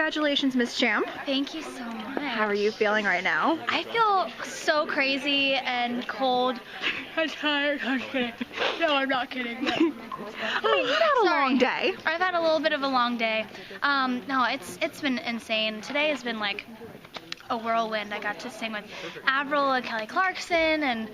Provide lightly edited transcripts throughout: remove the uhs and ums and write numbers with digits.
congratulations, Miss Champ. Thank you so much. How are you feeling right now? I feel so crazy and cold. I'm tired. I'm kidding. No, I'm not kidding. But... I mean, you've had a long day. I've had a little bit of a long day. No, it's been insane. Today has been like a whirlwind. I got to sing with Avril and Kelly Clarkson, and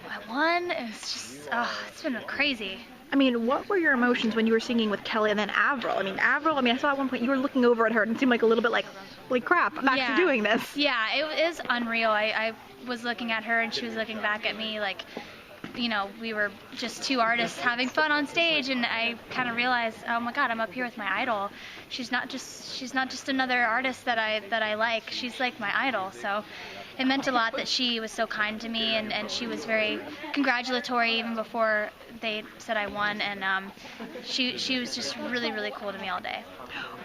I won. It's just, it's been crazy. I mean, what were your emotions when you were singing with Kelly and then Avril? Avril, I saw at one point you were looking over at her and it seemed like a little bit like, holy crap, I'm actually doing this. Yeah, it is unreal. I was looking at her and she was looking back at me like, you know, we were just two artists having fun on stage, and I kind of realized, oh my God, I'm up here with my idol. She's not just another artist that I like. She's like my idol. So it meant a lot that she was so kind to me, and she was very congratulatory even before they said I won, and she was just really, really cool to me all day.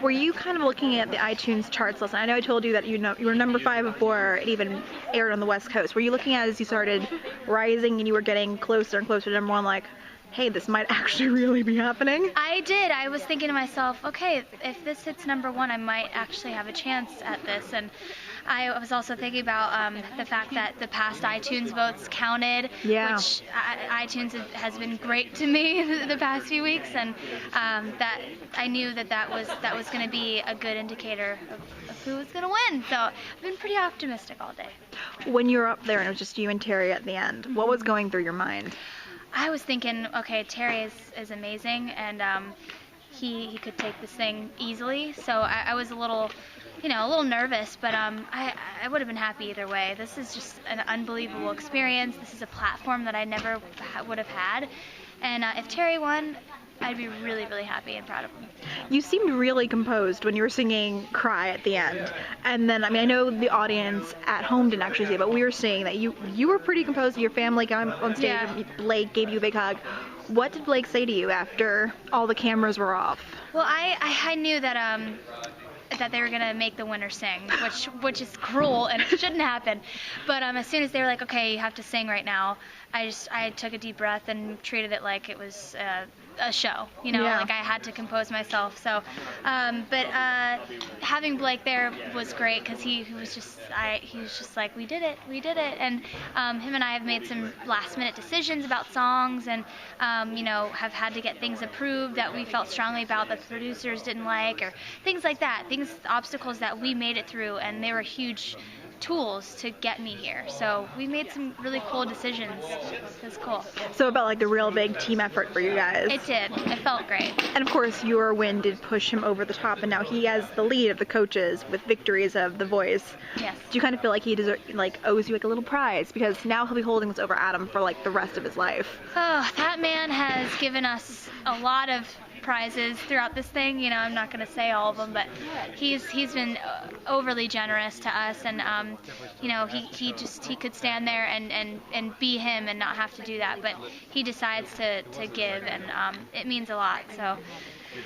Were you kind of looking at the iTunes charts list? I know I told you that you were number 5 before it even aired on the West Coast. Were you looking at it as you started rising and you were getting closer and closer to number 1, like, hey, this might actually really be happening? I did. I was thinking to myself, okay, if this hits number 1, I might actually have a chance at this. And I was also thinking about the fact that the past iTunes votes counted, which iTunes has been great to me the past few weeks, and that I knew that was going to be a good indicator of who was going to win. So I've been pretty optimistic all day. When you were up there and it was just you and Terry at the end, what was going through your mind? I was thinking, okay, Terry is amazing, and he could take this thing easily. So I was a little nervous, but I would have been happy either way. This is just an unbelievable experience. This is a platform that I never would have had, and if Terry won, I'd be really, really happy and proud of him. You seemed really composed when you were singing Cry at the end. And then, I know the audience at home didn't actually see it, but we were seeing that you were pretty composed. Your family got on stage, and Blake gave you a big hug. What did Blake say to you after all the cameras were off? Well, I knew that they were gonna make the winner sing, which is cruel and it shouldn't happen. But as soon as they were like, okay, you have to sing right now, I took a deep breath and treated it like it was a show, like I had to compose myself. So, but having Blake there was great because he was just like, we did it, and him and I have made some last-minute decisions about songs, and have had to get things approved that we felt strongly about that the producers didn't like, or things like that, obstacles that we made it through, and they were huge tools to get me here. So we made some really cool decisions. It was cool. So it felt like a real big team effort for you guys. It did. It felt great. And of course your win did push him over the top, and now he has the lead of the coaches with victories of The Voice. Yes. Do you kind of feel like he owes you like a little prize, because now he'll be holding this over Adam for like the rest of his life? Oh, that man has given us a lot of prizes throughout this thing. I'm not going to say all of them, but he's been overly generous to us, and he could stand there and be him and not have to do that, but he decides to give, and it means a lot. So,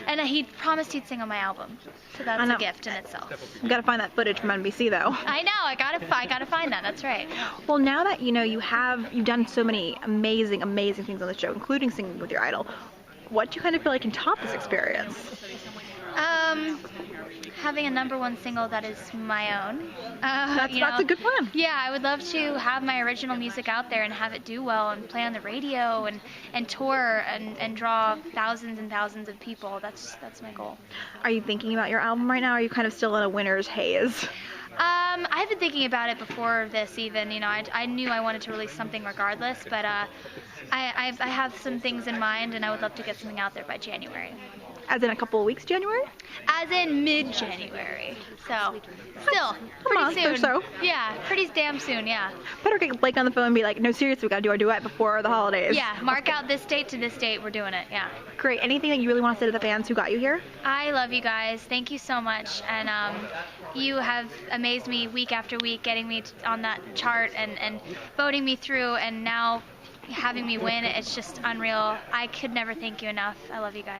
and he promised he'd sing on my album, so that's a gift in itself. You got to find that footage from NBC though. I know, I gotta find that. That's right. Well, now that you've done so many amazing things on the show, including singing with your idol, what do you kind of feel like can top this experience? Having a #1 single that is my own. That's a good plan. Yeah, I would love to have my original music out there and have it do well and play on the radio and tour and draw thousands and thousands of people. That's my goal. Are you thinking about your album right now, or are you kind of still in a winner's haze? I've been thinking about it before this even. I knew I wanted to release something regardless, but I have some things in mind, and I would love to get something out there by January. As in a couple of weeks, January? As in mid-January. So, still, pretty soon. Or so. Yeah, pretty damn soon, yeah. Better get Blake on the phone and be like, no, seriously, we gotta do our duet before the holidays. Yeah, mark out this date to this date, we're doing it, yeah. Great. Anything that you really want to say to the fans who got you here? I love you guys. Thank you so much. And you have amazed me week after week, getting me on that chart and voting me through, and now having me win. It's just unreal. I could never thank you enough. I love you guys.